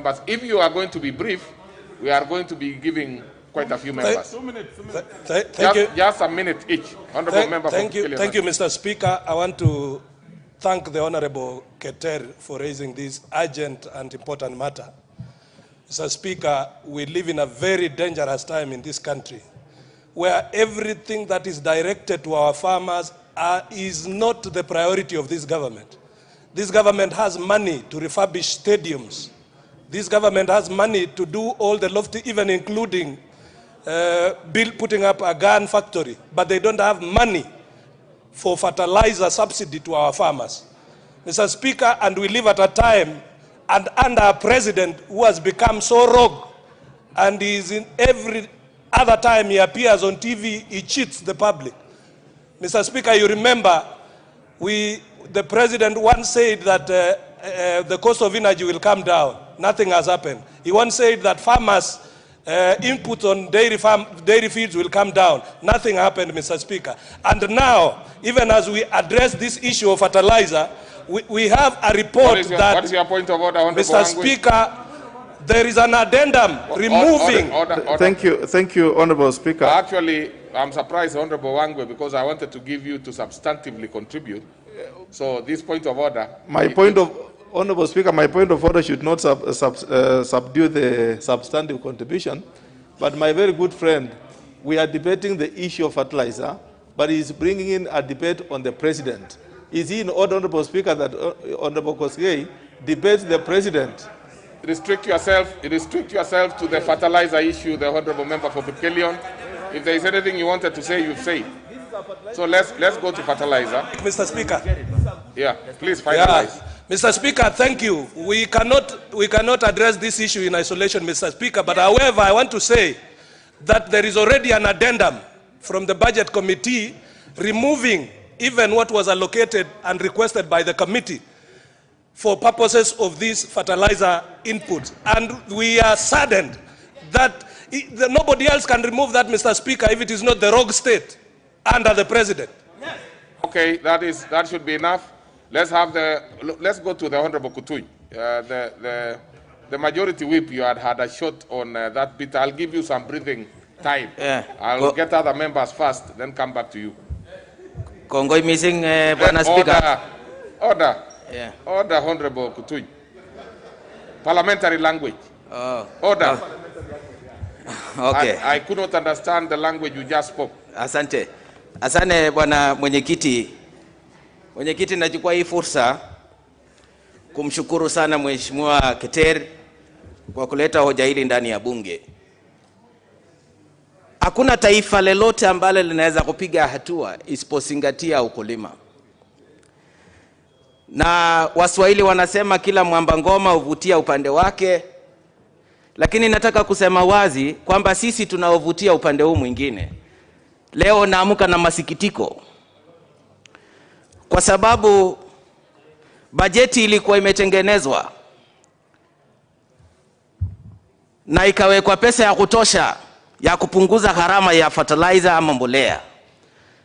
But if you are going to be brief, we are going to be giving quite a few members. 2 minutes. Thank you. Just a minute each. Honorable member. Thank you, Mr. Speaker. I want to thank the Honorable Keter for raising this urgent and important matter. Mr. Speaker, we live in a very dangerous time in this country, where everything that is directed to our farmers is not the priority of this government. This government has money to refurbish stadiums. This government has money to do all the lofty, even including putting up a gun factory, but they don't have money for fertilizer subsidy to our farmers. Mr. Speaker, and we live at a time and under a president who has become so rogue, and is in every other time he appears on TV, he cheats the public. Mr. Speaker, you remember the president once said that the cost of energy will come down. Nothing has happened. He once said that farmers' input on dairy fields will come down. Nothing happened, Mr. Speaker. And now, even as we address this issue of fertilizer, we have a report what is your point of order, Honorable Mr. Speaker, there is an addendum removing... Order. Thank you, Honorable Speaker. Actually, I'm surprised, Honorable Wangwe, because I wanted to give you to substantively contribute. So this point of order... Honorable Speaker, my point of order should not subdue the substantive contribution. But my very good friend, we are debating the issue of fertilizer, but he's bringing in a debate on the president. Is he in order, Honorable Speaker, that Honorable Kosgei debates the president? Restrict yourself to the fertilizer issue, the Honorable Member for Pipkelion. If there is anything you wanted to say, you say. So let's go to fertilizer. Mr. Speaker. Yeah, please finalize. Yeah. Mr. Speaker, thank you. We cannot address this issue in isolation, Mr. Speaker. But however, I want to say that there is already an addendum from the Budget Committee removing even what was allocated and requested by the committee for purposes of these fertilizer inputs. And we are saddened that nobody else can remove that, Mr. Speaker, if it is not the rogue state under the president. Okay, that should be enough. Let's go to the Honorable Kutui. The majority whip, you had a shot on that bit. I'll give you some breathing time. Yeah. I'll get other members first, then come back to you. Kongoi missing, Bwana Speaker. Order. Yeah. Order, Honorable Kutui. Parliamentary language. Order. Okay. I could not understand the language you just spoke. Asante. Asante, Bwana Mwenyekiti. Mwenyekiti, nachukua hii fursa kumshukuru sana Mheshimiwa Keter kwa kuleta hoja hili ndani ya bunge. Hakuna taifa lolote ambalo linaweza kupiga hatua isipozingatia ukulima. Na Waswahili wanasema kila mwamba ngoma huvutia upande wake, lakini nataka kusema wazi kwamba sisi tunaovutia upande huu mwingine. Leo naamka na masikitiko kwa sababu bajeti ilikuwa imetengenezwa na ikawekwa pesa ya kutosha ya kupunguza gharama ya fertilizer ama mbolea.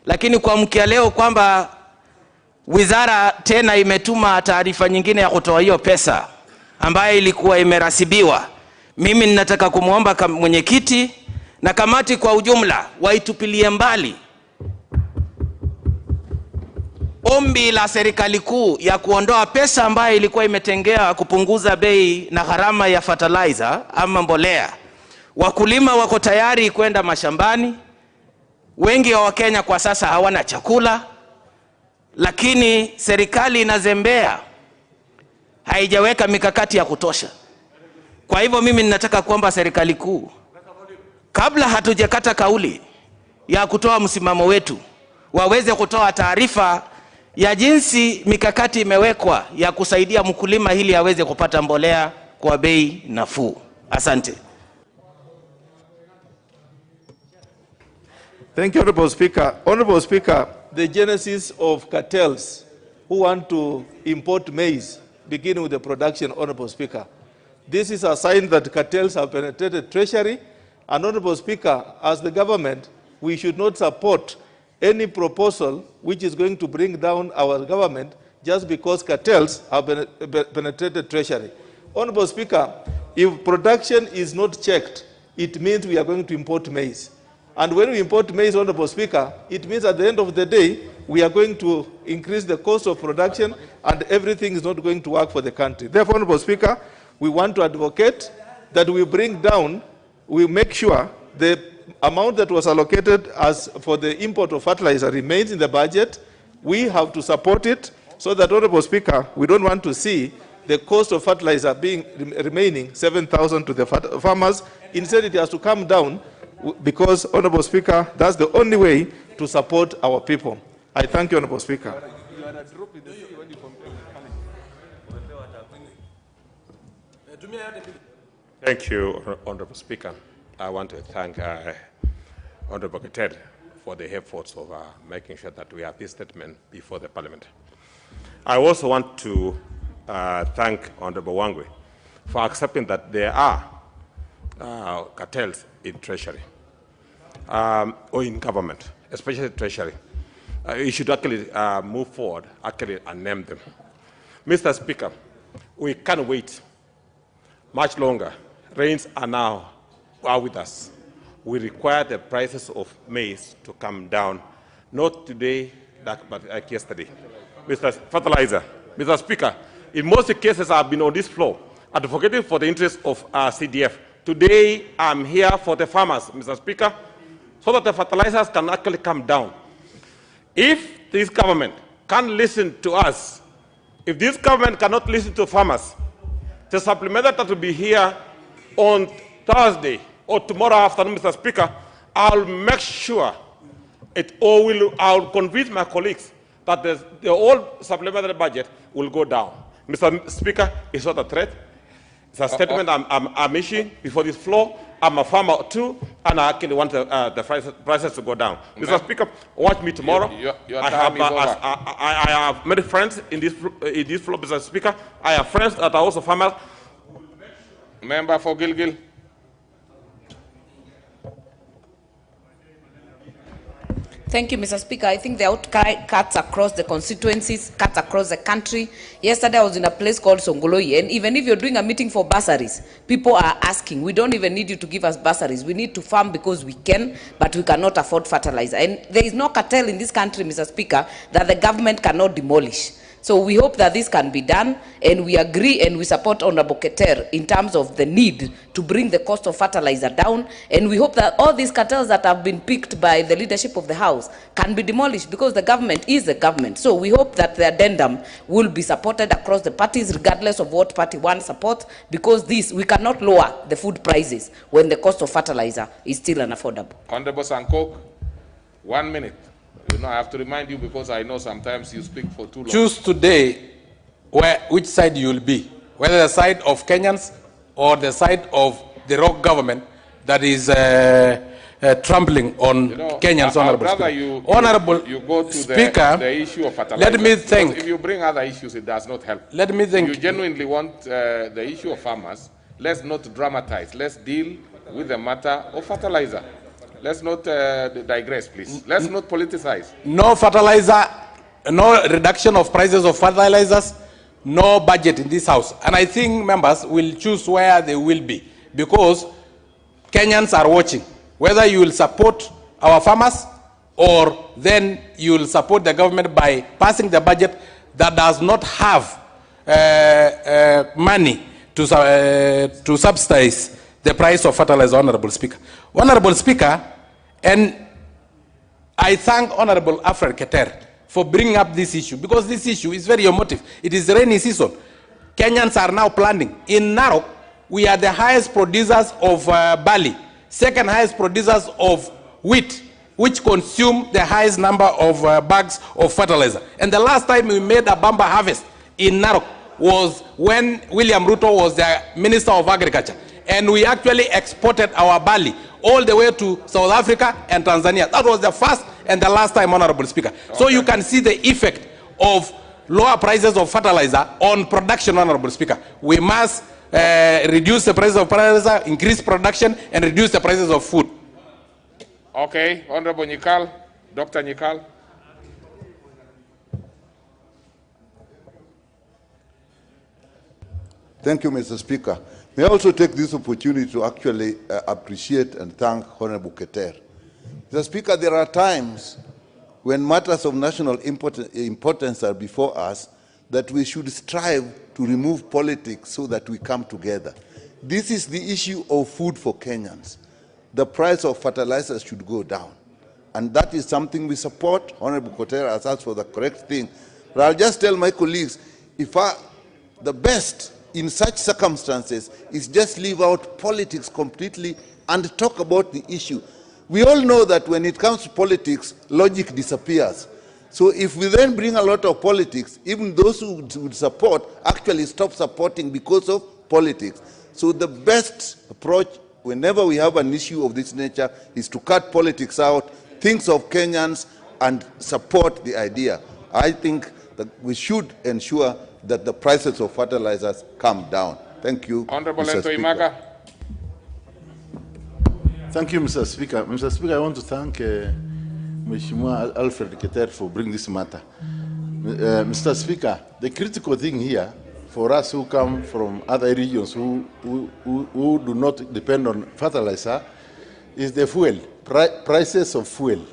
Lakini kwa mkia leo kwamba wizara tena imetuma taarifa nyingine ya kutoa hiyo pesa ambayo ilikuwa imerasibiwa. Mimi ninataka kumuomba mwenyekiti na kamati kwa ujumla waitupilie mbali ombi la serikali kuu ya kuondoa pesa ambayo ilikuwa imetengea kupunguza bei na gharama ya fertilizer ama mbolea. Wakulima wako tayari kwenda mashambani. Wengi wa Wakenya kwa sasa hawana chakula, lakini serikali inazembea, haijaweka mikakati ya kutosha. Kwa hivyo mimi ninataka kuomba serikali kuu, kabla hatujakata kauli ya kutoa msimamo wetu, waweze kutoa taarifa ya jinsi mikakati imewekwa ya kusaidia mkulima ili aweze kupata mbolea kwa bei nafuu. Asante. Thank you, Honorable Speaker. Honorable Speaker, the genesis of cartels who want to import maize, beginning with the production, Honorable Speaker. This is a sign that cartels have penetrated treasury. And Honorable Speaker, as the government, we should not support any proposal which is going to bring down our government just because cartels have penetrated treasury. Honorable Speaker, If production is not checked, it means we are going to import maize. And when we import maize, Honorable Speaker, it means at the end of the day, we are going to increase the cost of production and everything is not going to work for the country. Therefore, Honorable Speaker, we want to advocate that we bring down, we make sure the amount that was allocated as for the import of fertilizer remains in the budget. We have to support it so that, Honorable Speaker, we don't want to see the cost of fertilizer remaining 7,000 to the farmers. Instead, it has to come down because, Honorable Speaker, that's the only way to support our people. I thank you, Honorable Speaker. Thank you, Honorable Speaker. I want to thank Honorable Keter for the efforts of making sure that we have this statement before the Parliament. I also want to thank Honorable Wangwe for accepting that there are cartels in Treasury or in government, especially Treasury. You should actually move forward and name them. Mr. Speaker, we can't wait much longer. Rains are now with us. We require the prices of maize to come down, not today, but like yesterday. Mr. Fertilizer, Mr. Speaker, in most cases I've been on this floor advocating for the interests of CDF. Today I'm here for the farmers, Mr. Speaker, so that the fertilizers can actually come down. If this government can't listen to us, if this government cannot listen to farmers, the supplementary that will be here on Thursday or tomorrow afternoon, Mr. Speaker, I'll make sure I'll convince my colleagues that the old supplementary budget will go down. Mr. Speaker, it's not a threat. It's a statement I'm issuing before this floor. I'm a farmer too, and I actually want the prices to go down. Mr. Speaker, watch me tomorrow. Your time is over. I have many friends in this floor, Mr. Speaker. I have friends that are also farmers. Member for Gilgil. Thank you, Mr. Speaker. I think the outcry cuts across the constituencies, cuts across the country. Yesterday, I was in a place called Songoloi, and even if you're doing a meeting for bursaries, people are asking, we don't even need you to give us bursaries. We need to farm because we can, but we cannot afford fertilizer. And there is no cartel in this country, Mr. Speaker, that the government cannot demolish. So we hope that this can be done, and we agree and we support Honorable Keter in terms of the need to bring the cost of fertilizer down, and we hope that all these cartels that have been picked by the leadership of the House can be demolished, because the government is the government. So we hope that the addendum will be supported across the parties, regardless of what party one supports, because we cannot lower the food prices when the cost of fertilizer is still unaffordable. Honorable Sankok, 1 minute. You know, I have to remind you because I know sometimes you speak for too long. Choose today which side you will be, whether the side of Kenyans or the side of the rogue government that is trampling on Kenyans. Honorable Speaker. You go to Speaker, the issue of fertilizer. let me think. Because if you bring other issues, it does not help. Let me think. If you genuinely want the issue of farmers, let's not dramatize. Let's deal with the matter of fertilizer. Let's not digress, please. Let's not politicize. No fertilizer, no reduction of prices of fertilizers, no budget in this House. And I think members will choose where they will be, because Kenyans are watching. Whether you will support our farmers or then you will support the government by passing the budget that does not have money to subsidize the price of fertilizer, Honorable Speaker. Honorable Speaker, and I thank Honorable Alfred Keter for bringing up this issue, because this issue is very emotive. It is the rainy season. Kenyans are now planting. In Narok, we are the highest producers of barley, second highest producers of wheat, which consume the highest number of bags of fertilizer. And the last time we made a bumper harvest in Narok was when William Ruto was the Minister of Agriculture. And we actually exported our barley all the way to South Africa and Tanzania. That was the first and the last time, Honorable Speaker. Okay. So you can see the effect of lower prices of fertilizer on production, Honorable Speaker. We must reduce the price of fertilizer, increase production, and reduce the prices of food. Okay, Honorable Nyikal, Dr. Nyikal. Thank you, Mr. Speaker. May I also take this opportunity to actually appreciate and thank Honorable Keter. Mr. Speaker, there are times when matters of national importance are before us that we should strive to remove politics so that we come together. This is the issue of food for Kenyans. The price of fertilizers should go down. And that is something we support. Honorable Keter has asked for the correct thing. But I'll just tell my colleagues, the best in such circumstances is just leave out politics completely and talk about the issue. We all know that when it comes to politics, logic disappears. So if we then bring a lot of politics, even those who would support actually stop supporting because of politics. So the best approach whenever we have an issue of this nature is to cut politics out, think of Kenyans, and support the idea. I think that we should ensure that the prices of fertilizers come down. Thank you, Honorable Mr. Speaker. Thank you, Mr. Speaker. Mr. Speaker, I want to thank Mheshimiwa Alfred Keter for bringing this matter. Mr. Speaker, the critical thing here for us who come from other regions who do not depend on fertilizer is the fuel, prices of fuel.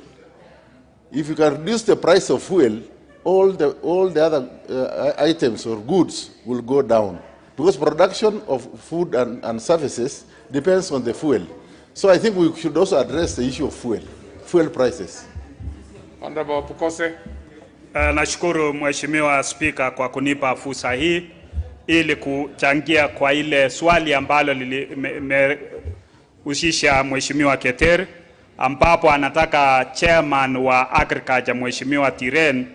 If you can reduce the price of fuel, all the other items or goods will go down, because production of food and services depends on the fuel. So I think we should also address the issue of fuel prices. Honorable Pukose. Nashukuru Mheshimiwa Spika kwa kunipa fursa hii ili kuchangia kwa ile swali ambalo limehusisha Mheshimiwa Keter, ambapo anataka chairman wa agriculture Mheshimiwa Tiren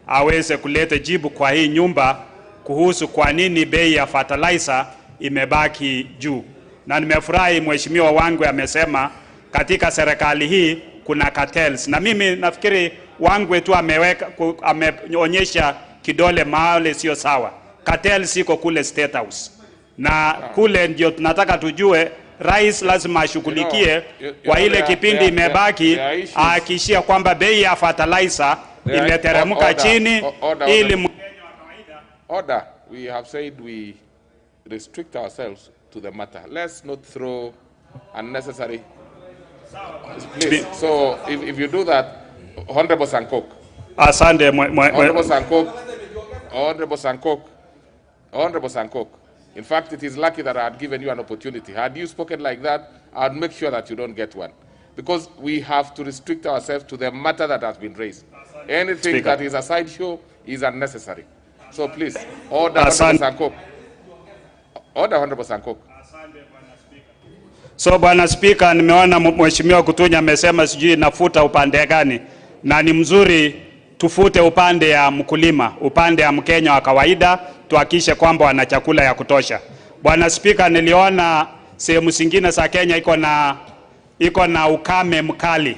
aweze kuleta jibu kwa hii nyumba kuhusu kwa nini bei ya fertilizer imebaki juu. Na nimefurahi Mheshimiwa wangu amesema katika serikali hii kuna cartels, na mimi nafikiri wangu tu ameonyesha kidole mahali sio sawa. Cartels iko kule State House, na kule ndio tunataka tujue rais lazima ashughulikie kwa ile kipindi imebaki, ahakikishia kwamba bei ya fertilizer imeteremka chini ili Mkenya wa kawaida. Order. We have said we restrict ourselves to the matter. Let's not throw unnecessary. Please. So if you do that, Honorable Sankok. Asante Honorable Sankok. Honorable Sankok. Honorable Sankok. In fact, it is lucky that I had given you an opportunity. Had you spoken like that, I'd make sure that you don't get one. Because we have to restrict ourselves to the matter that has been raised. Anything Speaker. That is a sideshow is unnecessary. So please, order Honorable Sankok. Order Honorable Sankok. So Bwana Speaker, nimeona Mheshimiwa Kutunya amesema sijui nafuta upande gani, na ni mzuri tufute upande ya mkulima, upande ya Mkenya wa kawaida, tuhakikishe kwamba wana chakula ya kutosha. Bwana Speaker, niliona sehemu zingine za Kenya iko na ukame mkali,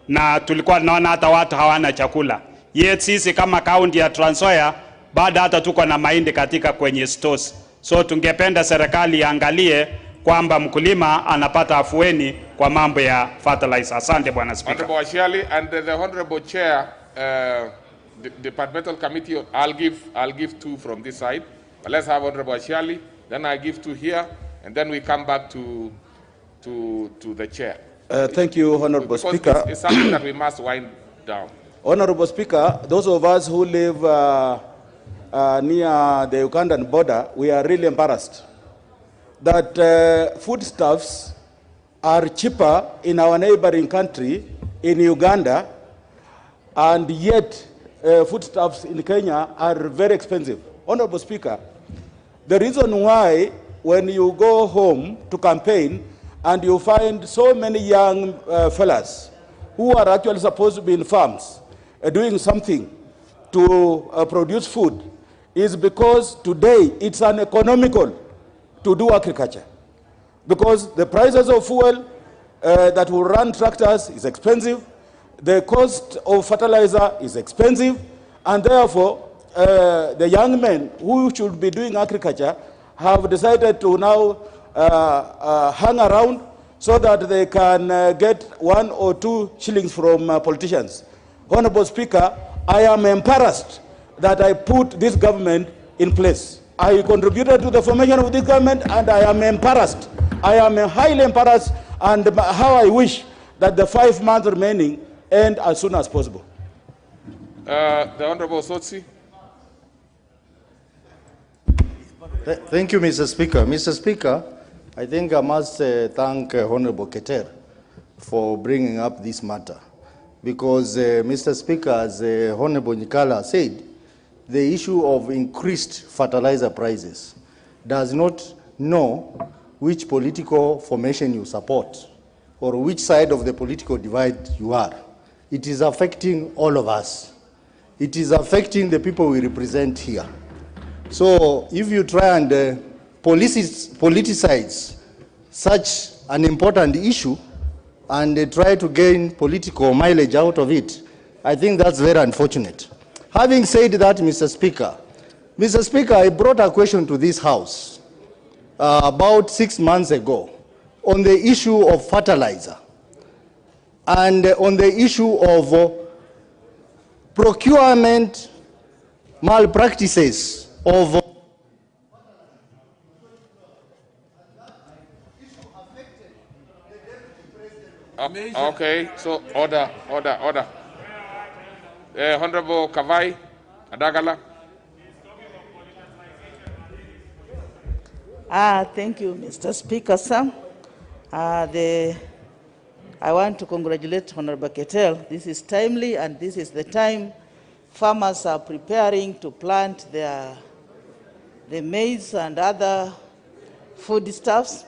na tulikuwa tunaona hata watu hawana chakula. Yet sisi kama kaunti ya Trans Nzoia bado hata tuko na mahindi katika kwenye stores. So tungependa serikali iangalie kwamba mkulima anapata afueni kwa mambo ya fertilizer. Asante Bwana Speaker. Honorable Ashiali and the Honorable Chair, Departmental Committee, I'll give two from this side. But let's have Honorable Ashiali, then I give two here, and then we come back to the Chair. Thank you, Honorable Speaker. It's something that we must wind down. Honorable Speaker, those of us who live near the Ugandan border, we are really embarrassed that foodstuffs are cheaper in our neighboring country, in Uganda, and yet foodstuffs in Kenya are very expensive. Honorable Speaker, the reason why when you go home to campaign and you find so many young fellas who are actually supposed to be in farms doing something to produce food is because today it's uneconomical to do agriculture, because the prices of fuel that will run tractors is expensive, the cost of fertilizer is expensive, and therefore the young men who should be doing agriculture have decided to now hang around so that they can get 1 or 2 shillings from politicians. Honorable Speaker, I am embarrassed that I put this government in place. I contributed to the formation of this government, and I am embarrassed. I am highly embarrassed, and how I wish that the 5 months remaining end as soon as possible. The Honorable Sotsi. Thank you, Mr. Speaker. Mr. Speaker, I think I must thank Honorable Keter for bringing up this matter. Because, Mr. Speaker, as Honorable Nikala said, the issue of increased fertilizer prices does not know which political formation you support or which side of the political divide you are. It is affecting all of us. It is affecting the people we represent here. So if you try and politicize such an important issue and try to gain political mileage out of it, I think that's very unfortunate. Having said that, Mr. Speaker, I brought a question to this House about 6 months ago on the issue of fertilizer and on the issue of procurement malpractices of Okay, so order. Honorable Kavai Adagala. Thank you, Mr. Speaker, sir. I want to congratulate Honorable Keter. This is timely, and this is the time farmers are preparing to plant the maize and other foodstuffs.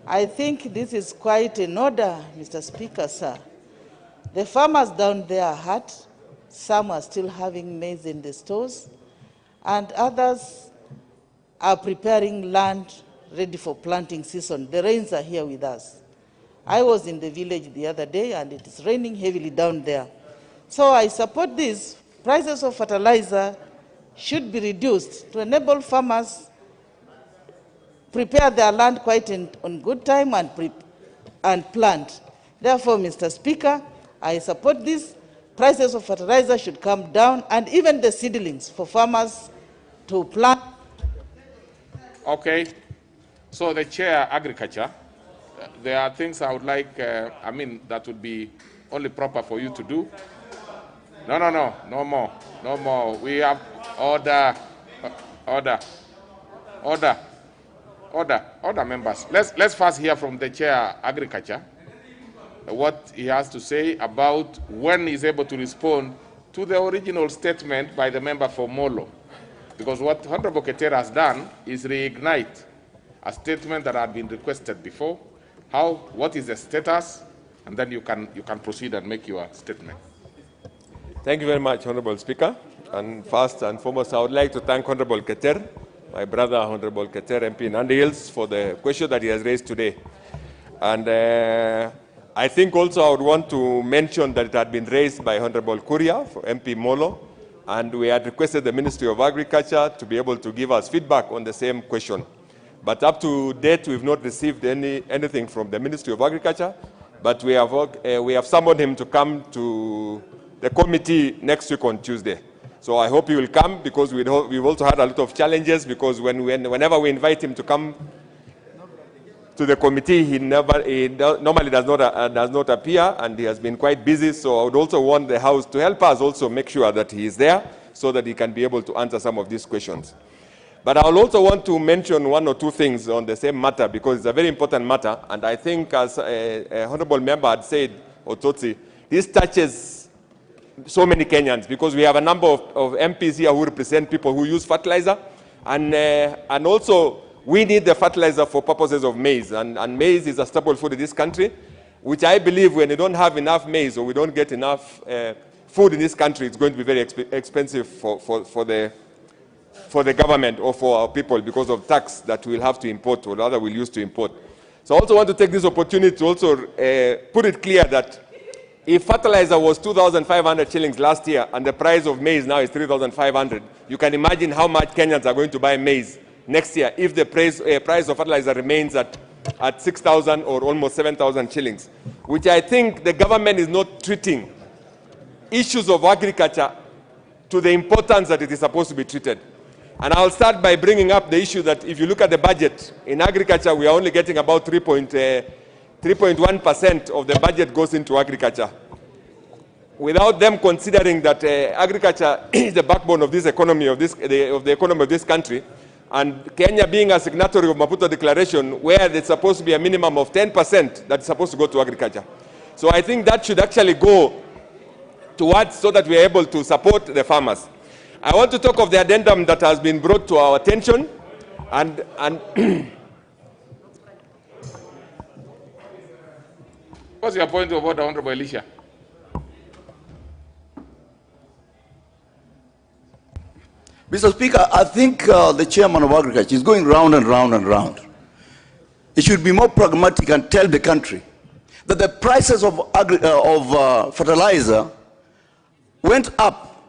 I think this is quite in order, Mr. Speaker, sir. The farmers down there are hurt. Some are still having maize in the stores, and others are preparing land ready for planting season. The rains are here with us. I was in the village the other day, and it is raining heavily down there. So I support this. Prices of fertilizer should be reduced to enable farmers prepare their land quite on good time and plant. Therefore, Mr. Speaker, I support this. Prices of fertilizer should come down, and even the seedlings for farmers to plant. Okay. So the Chair, Agriculture, there are things I would like, that would be only proper for you to do. No more. We have order, members. Let's first hear from the Chair, Agriculture, what he has to say about when he's able to respond to the original statement by the member for Molo. Because what Honorable Keter has done is reignite a statement that had been requested before. What is the status? And then you can proceed and make your statement. Thank you very much, Honorable Speaker. And first and foremost, I would like to thank Honorable Keter, my brother, Honorable Keter, MP Nandi Hills, for the question that he has raised today. And I think also I would want to mention that it had been raised by Honorable Kuria for MP Molo, and we had requested the Ministry of Agriculture to be able to give us feedback on the same question. But up to date, we've not received anything from the Ministry of Agriculture, but we have summoned him to come to the committee next week on Tuesday. So I hope he will come, because we've also had a lot of challenges, because whenever we invite him to come to the committee, he normally does not appear, and he has been quite busy. So I would also want the House to help us also make sure that he is there, so that he can be able to answer some of these questions. But I will also want to mention one or two things on the same matter, because it's a very important matter, and I think, as a honorable member had said, Ototsi, this touches so many Kenyans, because we have a number of MPs here who represent people who use fertilizer, and also we need the fertilizer for purposes of maize, and maize is a staple food in this country, which I believe when you don't have enough maize, or we don't get enough food in this country, it's going to be very expensive for the government or for our people, because of tax that we'll have to import, or rather we'll use to import. So I also want to take this opportunity to also put it clear that if fertilizer was 2,500 shillings last year, and the price of maize now is 3,500, you can imagine how much Kenyans are going to buy maize next year if the price of fertilizer remains at 6,000 or almost 7,000 shillings, which I think the government is not treating issues of agriculture to the importance that it is supposed to be treated. And I'll start by bringing up the issue that if you look at the budget, in agriculture, we are only getting about 3.1% of the budget goes into agriculture. Without them considering that agriculture is the backbone of this economy, of the economy of this country, and Kenya being a signatory of Maputo Declaration, where there's supposed to be a minimum of 10% that's supposed to go to agriculture. So I think that should actually go towards so that we are able to support the farmers. I want to talk of the addendum that has been brought to our attention, and what's your point of order, Honorable Elisha? Mr. Speaker, I think the chairman of agriculture is going round and round and round. He should be more pragmatic and tell the country that the prices of fertilizer went up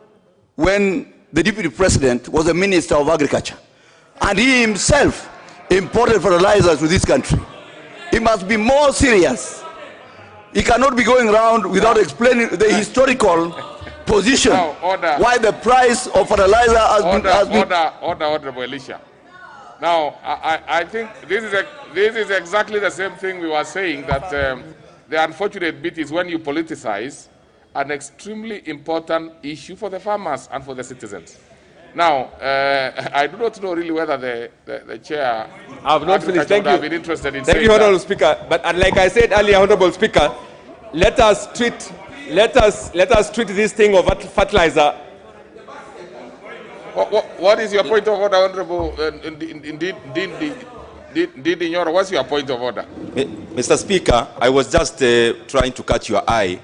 when the deputy president was the minister of agriculture, and he himself imported fertilizers to this country. He must be more serious. He cannot be going around without explaining the historical position why the price of fertilizer has been... Honorable Elisha. Now, I think this is exactly the same thing we were saying, that the unfortunate bit is when you politicize an extremely important issue for the farmers and for the citizens. Now, I do not know really whether the chair... I have not finished. Thank you. Been interested in Thank you, Honorable Speaker. But like I said earlier, Honorable Speaker, let us treat this thing of fertilizer. What is your point of order, Honorable? Indeed, what's your point of order? Mr. Speaker, I was just trying to catch your eye,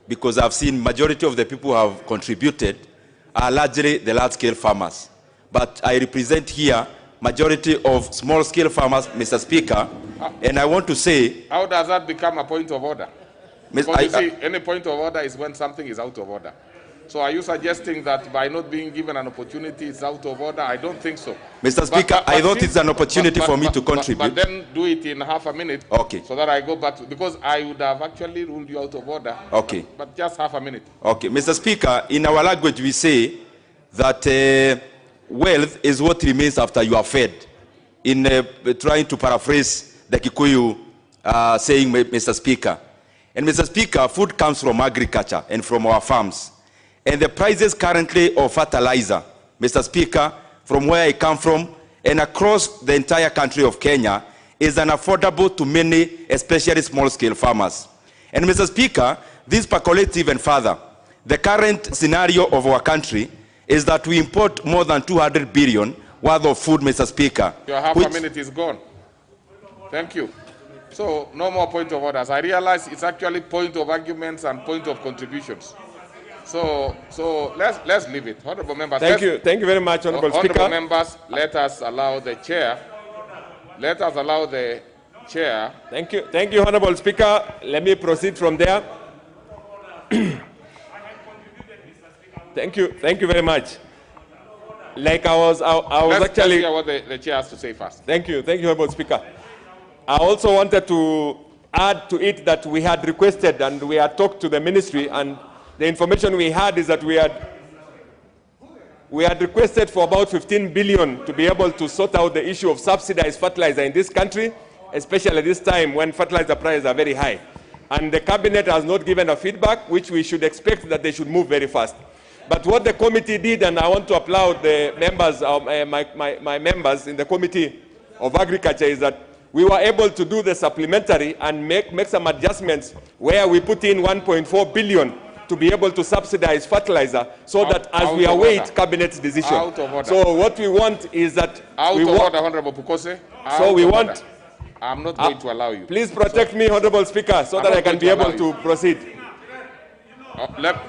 because I've seen majority of the people who have contributed are largely the large-scale farmers. But I represent here majority of small-scale farmers, Mr. Speaker, and I want to say... How does that become a point of order? Because you see, any point of order is when something is out of order. So are you suggesting that by not being given an opportunity it's out of order? I don't think so. Mr. Speaker, I thought it's an opportunity for me to contribute. But then do it in half a minute. Okay. So that I go back to, because I would have actually ruled you out of order. Okay. But just half a minute. Okay. Mr. Speaker, in our language we say that wealth is what remains after you are fed. In trying to paraphrase the Kikuyu saying, Mr. Speaker. And Mr. Speaker, food comes from agriculture and from our farms. And the prices currently of fertilizer, Mr. Speaker, from where I come from and across the entire country of Kenya, is unaffordable to many, especially small-scale farmers. And Mr. Speaker, this percolates even further. The current scenario of our country is that we import more than 200 billion worth of food, Mr. Speaker. Your half a minute is gone. Thank you. So, no more point of orders. I realize it's actually point of arguments and point of contributions. So let's leave it. Honorable members. Thank you very much, Honorable Speaker. Honorable members, let us allow the chair. Thank you, Honorable Speaker. Let me proceed from there. Thank you very much. Like I was let's hear what the chair has to say first. Thank you, Honorable Speaker. I also wanted to add to it that we had requested and we had talked to the ministry, and the information we had is that we had requested for about 15 billion to be able to sort out the issue of subsidized fertilizer in this country, especially at this time when fertilizer prices are very high. And the cabinet has not given a feedback, which we should expect that they should move very fast. But what the committee did, and I want to applaud the members, my members in the Committee of Agriculture, is that we were able to do the supplementary and make some adjustments where we put in 1.4 billion to be able to subsidize fertilizer, so that as we await cabinet's decision. So what we want is that Honorable Pukose. So we want. I'm not going to allow you. Please protect me, Honorable Speaker, so that I can be able to proceed. Order,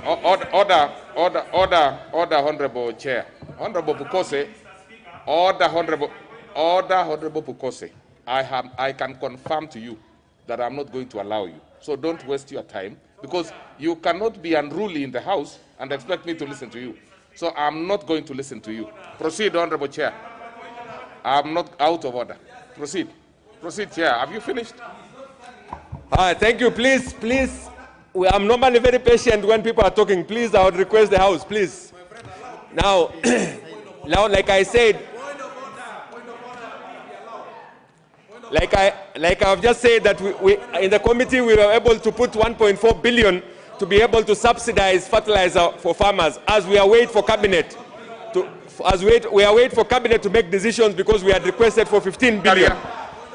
Honorable Chair. Honorable Pukose. Order, Honorable Pukose. I can confirm to you that I'm not going to allow you. So don't waste your time, because you cannot be unruly in the House and expect me to listen to you. So I'm not going to listen to you. Proceed, Honorable Chair. I'm not out of order. Proceed. Proceed, Chair. Have you finished? Thank you. Please. I'm normally very patient when people are talking. Please, I would request the House, please. Now, Now, like I said, like I've just said that we in the committee we were able to put 1.4 billion to be able to subsidize fertilizer for farmers as we are waiting for cabinet we are waiting for cabinet to make decisions because we had requested for 15 billion.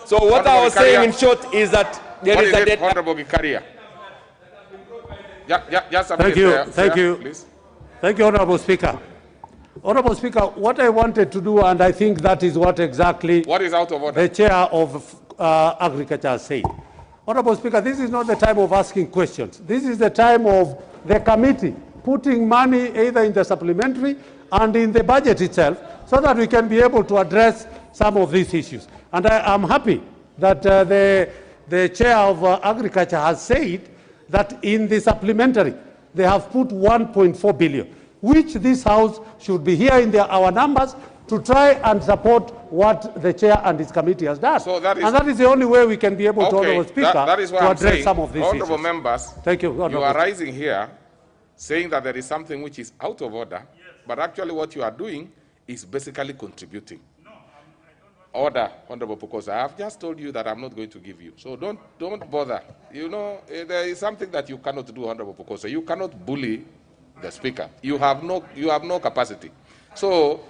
So what I was saying in short is that there is a deadline. Honorable Gikaria. Just a Thank minute you. there, Thank sir, you. please. Thank you, Honorable Speaker. Honorable Speaker, what I wanted to do, and I think that is what exactly what is out of order? The Chair of Agriculture has said. Honorable Speaker, this is not the time of asking questions. This is the time of the committee putting money either in the supplementary and in the budget itself so that we can be able to address some of these issues. And I am happy that the Chair of Agriculture has said that in the supplementary they have put 1.4 billion, which this House should be here in our numbers to try and support what the Chair and his committee has done. So that is, and that is the only way we can be able to, Honorable Speaker, that is what to I'm address saying. some of these Honorable issues. members, thank you. You are rising here saying that there is something which is out of order, but actually what you are doing is basically contributing. Order, Honorable Pokosa. I have just told you that I'm not going to give you. So don't bother. You know, there is something that you cannot do, Honorable Pokosa. You cannot bully the Speaker. You have no capacity. So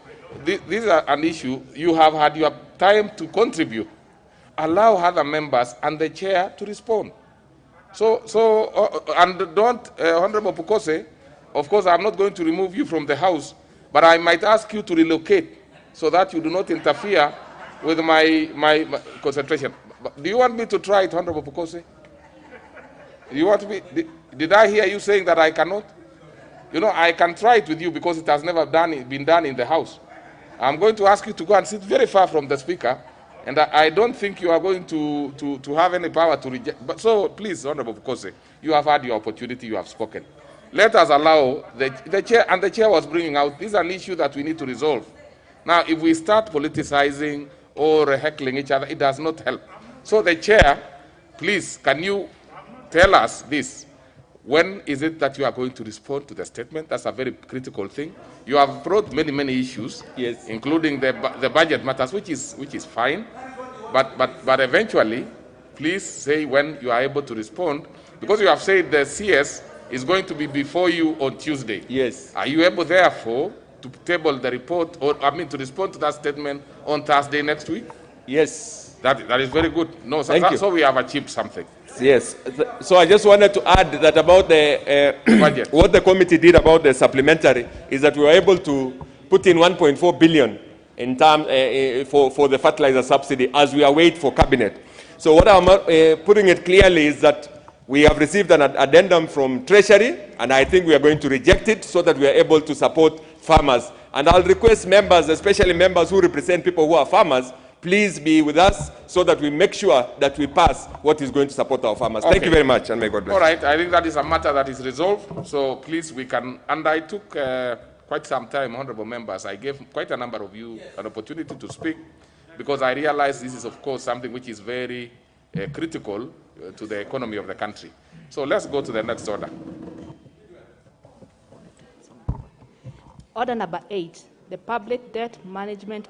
this is an issue. You have had your time to contribute. Allow other members and the Chair to respond. And don't, Honorable Pokosa, of course, I'm not going to remove you from the House, but I might ask you to relocate so that you do not interfere with my concentration. Do you want me to try it, Honorable Pokosa? You want me? Did I hear you saying that I cannot? You know, I can try it with you because it has never been done in the House. I'm going to ask you to go and sit very far from the Speaker, and I don't think you are going to have any power to reject. But so, please, Honorable Pokosa, you have had your opportunity, you have spoken. Let us allow the Chair, and the Chair was bringing out, this is an issue that we need to resolve. Now, if we start politicizing or heckling each other, it does not help. So the Chair, please, can you tell us this? When is it that you are going to respond to the statement? That's a very critical thing. You have brought many issues, yes, including the budget matters, which is fine. But eventually, please say when you are able to respond, because you have said the CS is going to be before you on Tuesday. Yes. Are you able, therefore, to table the report, or to respond to that statement on Thursday next week? Yes. That is very good. No, so we have achieved something. Yes. So I just wanted to add that about the budget. What the committee did about the supplementary is that we were able to put in 1.4 billion in term for the fertilizer subsidy as we await for cabinet. So what I'm putting it clearly is that we have received an addendum from Treasury, and I think we are going to reject it so that we are able to support farmers. And I'll request members, especially members who represent people who are farmers, please be with us so that we make sure that we pass what is going to support our farmers. Okay. Thank you very much, and may God bless. All right, I think that is a matter that is resolved. So please, we can, and I took quite some time, honorable members. I gave quite a number of you an opportunity to speak because I realize this is, of course, something which is very critical to the economy of the country. So let's go to the next order. Order number 8, the Public Debt Management